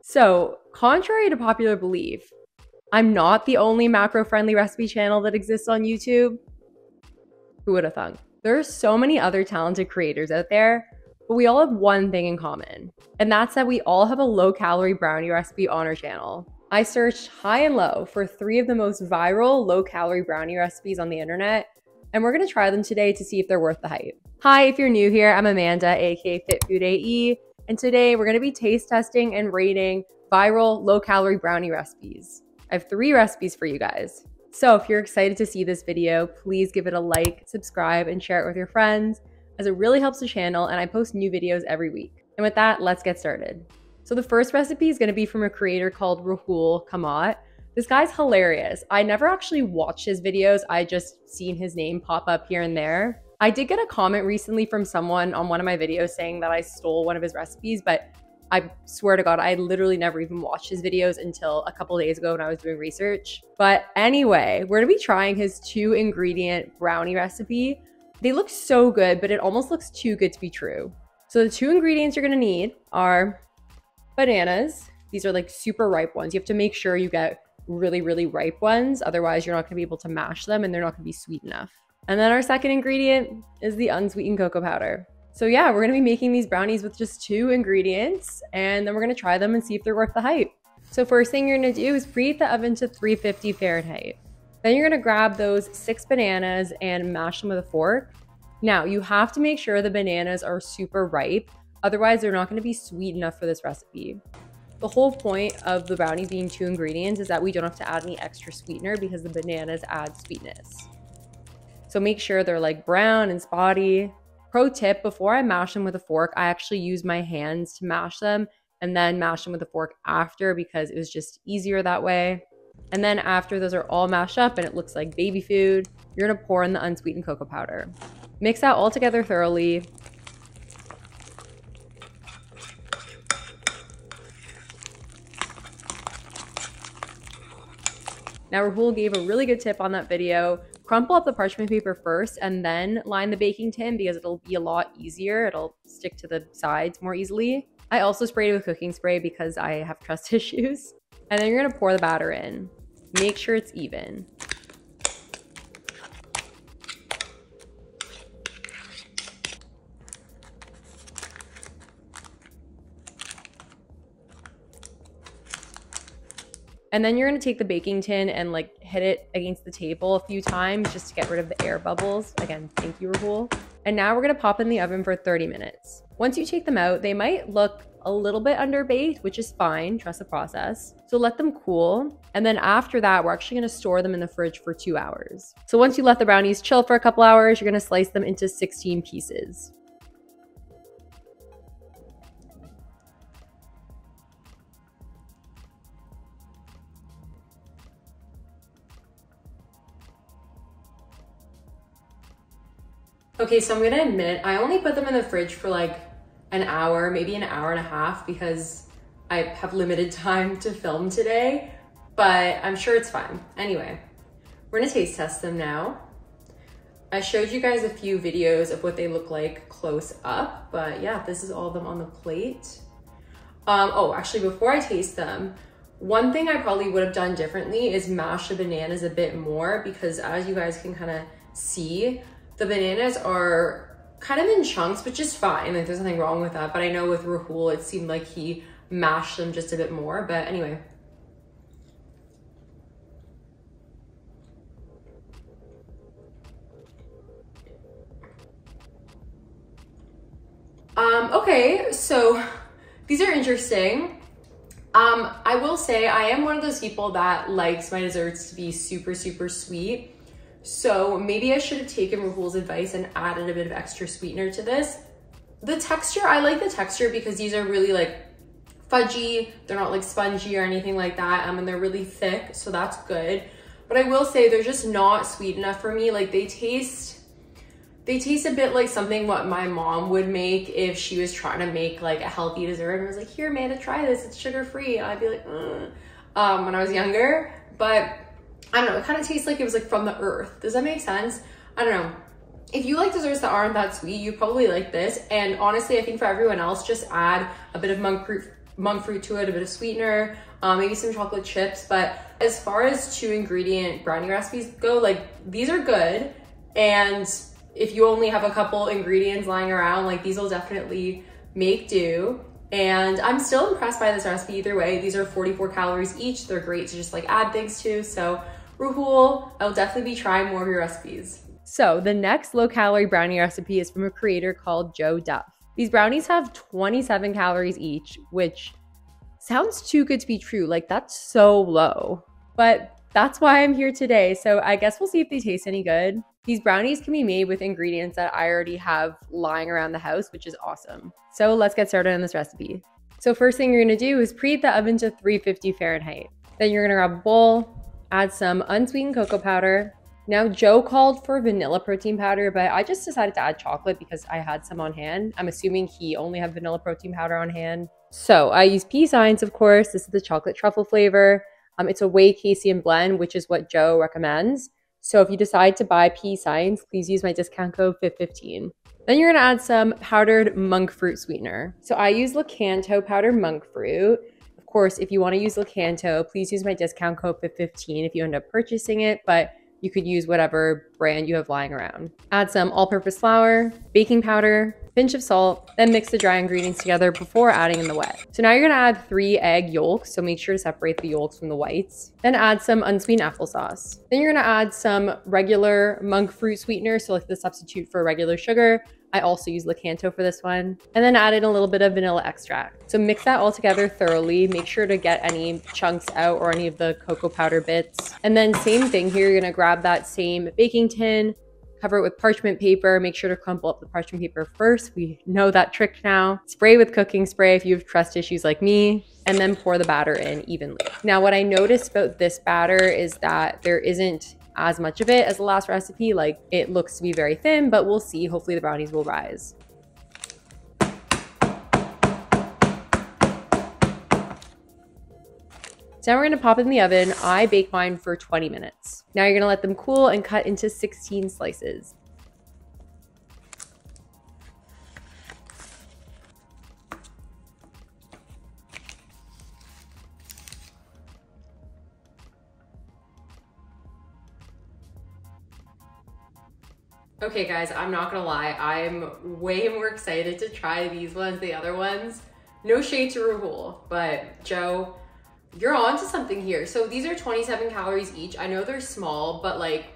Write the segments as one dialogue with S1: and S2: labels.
S1: So, contrary to popular belief, I'm not the only macro-friendly recipe channel that exists on YouTube. Who would have thunk? There are so many other talented creators out there, but we all have one thing in common, and that's that we all have a low-calorie brownie recipe on our channel. I searched high and low for 3 of the most viral low-calorie brownie recipes on the internet, and we're gonna try them today to see if they're worth the hype. Hi, if you're new here, I'm Amanda, aka FitFoodAE, and today we're gonna be taste testing and rating viral low-calorie brownie recipes. I have 3 recipes for you guys. So if you're excited to see this video, please give it a like, subscribe, and share it with your friends, as it really helps the channel and I post new videos every week. And with that, let's get started. So the first recipe is gonna be from a creator called Rahul Kamat. This guy's hilarious. I never actually watched his videos, I just seen his name pop up here and there. I did get a comment recently from someone on one of my videos saying that I stole one of his recipes, but I swear to God, I literally never even watched his videos until a couple days ago when I was doing research. But anyway, we're gonna be trying his 2-ingredient brownie recipe. They look so good, but it almost looks too good to be true. So the 2 ingredients you're gonna need are bananas. These are like super ripe ones. You have to make sure you get really, really ripe ones. Otherwise, you're not gonna be able to mash them and they're not gonna be sweet enough. And then our second ingredient is the unsweetened cocoa powder. So yeah, we're gonna be making these brownies with just 2 ingredients, and then we're gonna try them and see if they're worth the hype. So first thing you're gonna do is preheat the oven to 350 Fahrenheit. Then you're gonna grab those 6 bananas and mash them with a fork. Now, you have to make sure the bananas are super ripe, otherwise they're not gonna be sweet enough for this recipe. The whole point of the brownie being 2 ingredients is that we don't have to add any extra sweetener because the bananas add sweetness. So make sure they're like brown and spotty. Pro tip, before I mash them with a fork, I actually use my hands to mash them and then mash them with a fork after because it was just easier that way. And then after those are all mashed up and it looks like baby food, you're gonna pour in the unsweetened cocoa powder. Mix that all together thoroughly. Now, Rahul gave a really good tip on that video. Crumple up the parchment paper first and then line the baking tin because it'll be a lot easier. It'll stick to the sides more easily. I also sprayed it with cooking spray because I have trust issues. And then you're gonna pour the batter in. Make sure it's even. And then you're gonna take the baking tin and like hit it against the table a few times just to get rid of the air bubbles. Again, thank you, Rahul. And now we're gonna pop in the oven for 30 minutes. Once you take them out, they might look a little bit underbaked, which is fine, trust the process. So let them cool. And then after that, we're actually gonna store them in the fridge for 2 hours. So once you let the brownies chill for a couple hours, you're gonna slice them into 16 pieces. Okay, so I'm gonna admit, I only put them in the fridge for like an hour, maybe an hour and a half because I have limited time to film today, but I'm sure it's fine. Anyway, we're gonna taste test them now. I showed you guys a few videos of what they look like close up, but yeah, this is all of them on the plate. Oh, actually, before I taste them, one thing I probably would have done differently is mash the bananas a bit more because as you guys can kind of see, the bananas are kind of in chunks, which is fine. Like there's nothing wrong with that. But I know with Rahul, it seemed like he mashed them just a bit more. But anyway. Okay, so these are interesting. I will say I am one of those people that likes my desserts to be super, super sweet. So maybe I should have taken Rahul's advice and added a bit of extra sweetener to this. The texture, I like the texture because these are really like fudgy. They're not like spongy or anything like that. And they're really thick, so that's good. But I will say they're just not sweet enough for me. Like they taste a bit like something what my mom would make if she was trying to make like a healthy dessert and was like, here, Amanda, try this, it's sugar-free. And I'd be like, when I was younger. But I don't know, it kind of tastes like it was like from the earth. Does that make sense? I don't know. If you like desserts that aren't that sweet, you probably like this. And honestly, I think for everyone else, just add a bit of monk fruit monk fruit to it, a bit of sweetener, maybe some chocolate chips. But as far as 2-ingredient brownie recipes go, like these are good. And if you only have a couple ingredients lying around, like these will definitely make do. And I'm still impressed by this recipe either way. These are 44 calories each. They're great to just like add things to. So Rahul, I'll definitely be trying more of your recipes. So the next low-calorie brownie recipe is from a creator called Duff. These brownies have 27 calories each, which sounds too good to be true. Like that's so low, but that's why I'm here today. So I guess we'll see if they taste any good. These brownies can be made with ingredients that I already have lying around the house, which is awesome. So let's get started on this recipe. So first thing you're gonna do is preheat the oven to 350 Fahrenheit. Then you're gonna grab a bowl, add some unsweetened cocoa powder. Now, Joe called for vanilla protein powder, but I just decided to add chocolate because I had some on hand. I'm assuming he only had vanilla protein powder on hand. So I use Pea Science, of course. This is the chocolate truffle flavor. It's a whey casein blend, which is what Joe recommends. So if you decide to buy Pea Science, please use my discount code FIT15. Then you're gonna add some powdered monk fruit sweetener. So I use Lakanto powdered monk fruit. Of course, if you wanna use Lakanto, please use my discount code FIT15 if you end up purchasing it, but you could use whatever brand you have lying around. Add some all-purpose flour, baking powder, pinch of salt, then mix the dry ingredients together before adding in the wet. So now you're gonna add 3 egg yolks, so make sure to separate the yolks from the whites. Then add some unsweetened applesauce. Then you're gonna add some regular monk fruit sweetener, so like the substitute for regular sugar. I also use Lakanto for this one. And then add in a little bit of vanilla extract. So mix that all together thoroughly. Make sure to get any chunks out or any of the cocoa powder bits. And then same thing here, you're gonna grab that same baking tin, cover it with parchment paper. Make sure to crumple up the parchment paper first. We know that trick now. Spray with cooking spray if you have trust issues like me, and then pour the batter in evenly. Now, what I noticed about this batter is that there isn't as much of it as the last recipe. Like it looks to be very thin, but we'll see. Hopefully the brownies will rise. So now we're gonna pop it in the oven. I bake mine for 20 minutes. Now you're gonna let them cool and cut into 16 slices. Okay guys, I'm not gonna lie, I'm way more excited to try these ones, the other ones. No shade to Rahul, but Joe, you're on to something here. So these are 27 calories each. I know they're small, but like,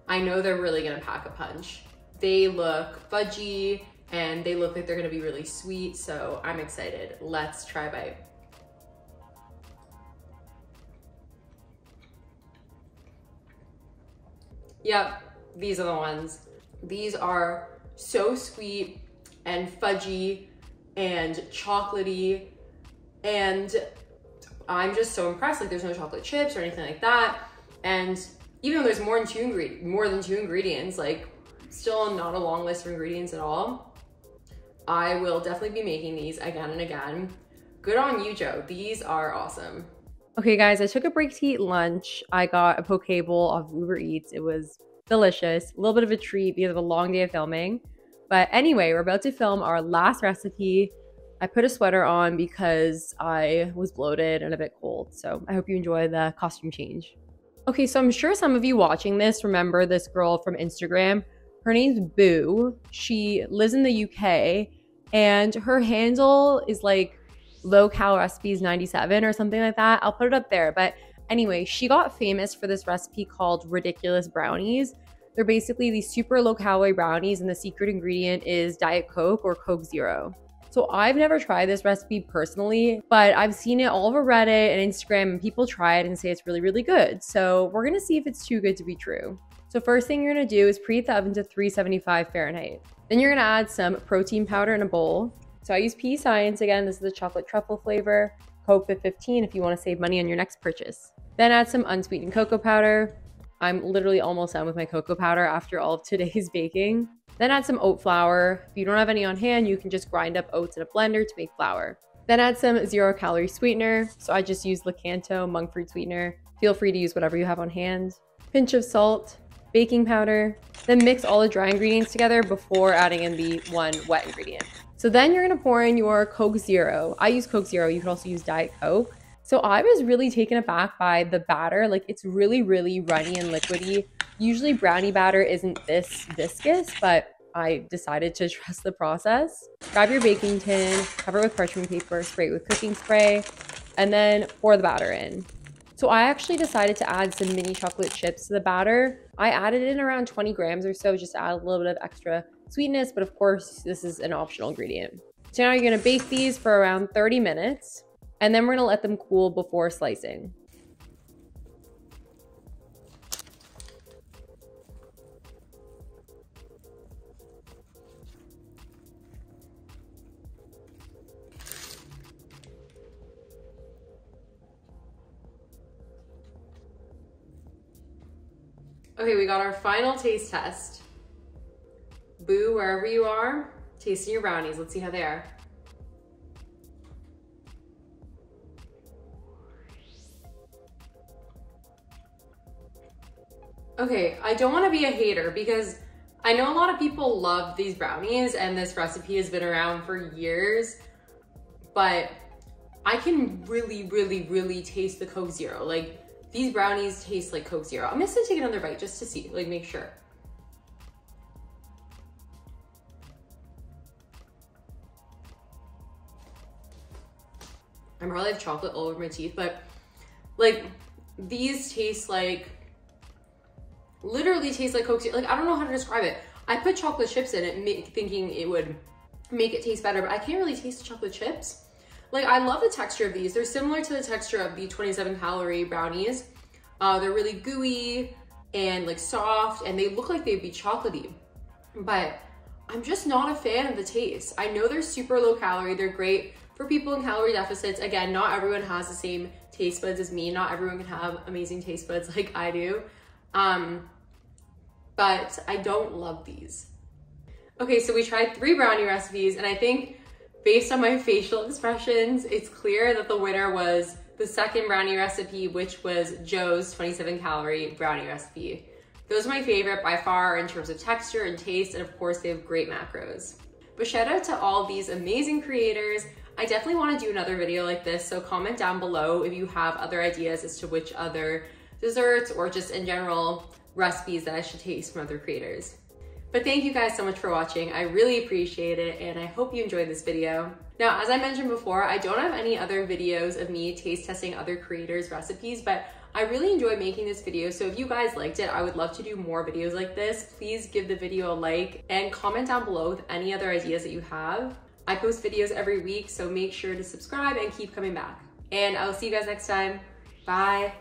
S1: I know they're really gonna pack a punch. They look fudgy and they look like they're gonna be really sweet, so I'm excited. Let's try a bite. Yep, these are the ones. These are so sweet and fudgy and chocolatey, and I'm just so impressed. Like there's no chocolate chips or anything like that. And even though there's more than two ingredients, like still not a long list of ingredients at all. I will definitely be making these again and again. Good on you, Joe. These are awesome. Okay guys, I took a break to eat lunch. I got a poke bowl off Uber Eats. It was delicious, a little bit of a treat because of a long day of filming. But anyway, we're about to film our last recipe. I put a sweater on because I was bloated and a bit cold. So I hope you enjoy the costume change. Okay, so I'm sure some of you watching this remember this girl from Instagram. Her name's Boo. She lives in the UK and her handle is like low cal recipes 97 or something like that. I'll put it up there. But anyway, she got famous for this recipe called Ridiculous Brownies. They're basically these super low calorie brownies and the secret ingredient is Diet Coke or Coke Zero. So I've never tried this recipe personally, but I've seen it all over Reddit and Instagram and people try it and say it's really, really good. So we're gonna see if it's too good to be true. So first thing you're gonna do is preheat the oven to 375 Fahrenheit. Then you're gonna add some protein powder in a bowl. So I use Pea Science again. This is the chocolate truffle flavor. Code FIT15 if you wanna save money on your next purchase. Then add some unsweetened cocoa powder. I'm literally almost done with my cocoa powder after all of today's baking. Then add some oat flour. If you don't have any on hand, you can just grind up oats in a blender to make flour. Then add some 0-calorie sweetener. So I just use Lakanto monk fruit sweetener. Feel free to use whatever you have on hand. Pinch of salt, baking powder. Then mix all the dry ingredients together before adding in the one wet ingredient. So then you're gonna pour in your Coke Zero. I use Coke Zero, you could also use Diet Coke. So I was really taken aback by the batter. Like it's really, really runny and liquidy. Usually brownie batter isn't this viscous, but I decided to trust the process. Grab your baking tin, cover it with parchment paper, spray it with cooking spray, and then pour the batter in. So I actually decided to add some mini chocolate chips to the batter. I added in around 20 grams or so, just to add a little bit of extra sweetness, but of course, this is an optional ingredient. So now you're gonna bake these for around 30 minutes, and then we're gonna let them cool before slicing. Okay, we got our final taste test. Boo, wherever you are, tasting your brownies. Let's see how they are. Okay, I don't want to be a hater because I know a lot of people love these brownies and this recipe has been around for years, but I can really, really, really taste the Coke Zero. Like, these brownies taste like Coke Zero. I'm just gonna take another bite just to see, like make sure. I probably have chocolate all over my teeth, but like these taste like, literally taste like Coke Zero. Like I don't know how to describe it. I put chocolate chips in it thinking it would make it taste better, but I can't really taste the chocolate chips. Like I love the texture of these. They're similar to the texture of the 27 calorie brownies. They're really gooey and like soft and they look like they'd be chocolatey, but I'm just not a fan of the taste. I know they're super low calorie. They're great for people in calorie deficits. Again, not everyone has the same taste buds as me. Not everyone can have amazing taste buds like I do. But I don't love these. Okay, so we tried 3 brownie recipes and I think based on my facial expressions, it's clear that the winner was the second brownie recipe, which was Joe's 27 calorie brownie recipe. Those are my favorite by far in terms of texture and taste, and of course they have great macros. But shout out to all these amazing creators. I definitely want to do another video like this, so comment down below if you have other ideas as to which other desserts or just in general recipes that I should taste from other creators. But thank you guys so much for watching. I really appreciate it and I hope you enjoyed this video. Now, as I mentioned before, I don't have any other videos of me taste testing other creators' recipes, but I really enjoy making this video. So if you guys liked it, I would love to do more videos like this. Please give the video a like and comment down below with any other ideas that you have. I post videos every week, so make sure to subscribe and keep coming back. And I'll see you guys next time. Bye.